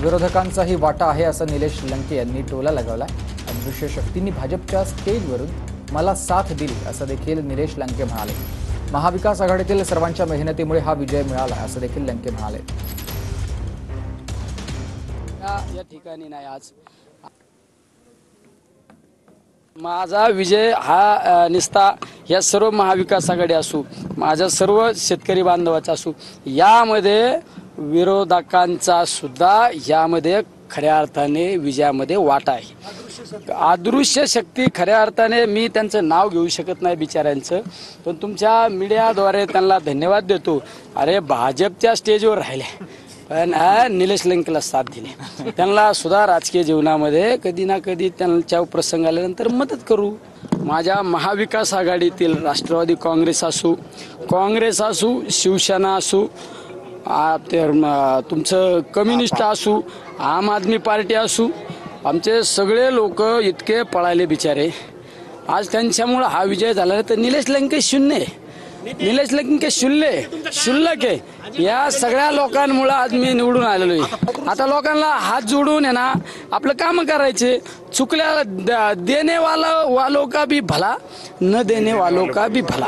विरोधकांचाही वाटा आहे असं निलेश लंके यांनी टोला लगावला। अदृश्य शक्तींनी भाजपच्या स्टेजवरून मला साथ दिली असं देखील निलेश लंके म्हणाले। महाविकास आघाडीतील सर्वांच्या मेहनतीमुळे हा विजय मिळाला असं देखील लंके म्हणाले। या ठिकाणी नाही, आज माझा विजय हा निस्ता या सर्व महाविकास आघाडी असू, माझ्या सर्व शेतकरी बांधवाचा असू, यामध्ये विरोधकांचा सुद्धा यामध्ये खऱ्या अर्थाने विजयामध्ये वाटा आहे। अदृश्य शक्ती खऱ्या अर्थाने मी त्यांचं नाव घेऊ शकत नाही बिचाऱ्यांचं, पण तुमच्या मीडियाद्वारे त्यांना धन्यवाद देतो। अरे भाजपच्या स्टेजवर राहिले पण निलेश लंकेला साथ दिली, त्यांना सुद्धा राजकीय जीवनामध्ये कधी ना कधी त्यांच्या प्रसंग आल्यानंतर मदत करू। माझ्या महाविकास आघाडीतील राष्ट्रवादी काँग्रेस असू, शिवसेना असू, तुमचं कम्युनिस्ट असू, आम आदमी पार्टी असू, आमचे सगळे लोक इतके पळाले बिचारे। आज त्यांच्यामुळे हा विजय झाला, तर निलेश लंके शून्य, निलेश लंके शुल्लक आहे। या सगळ्या लोकांमुळे आज मी निवडून आलेलो आहे। आता लोकांना हात जोडून आहे ना आपलं काम करायचे। चुकल्या देने वालों का भी भला, न देने वालों का भी भला।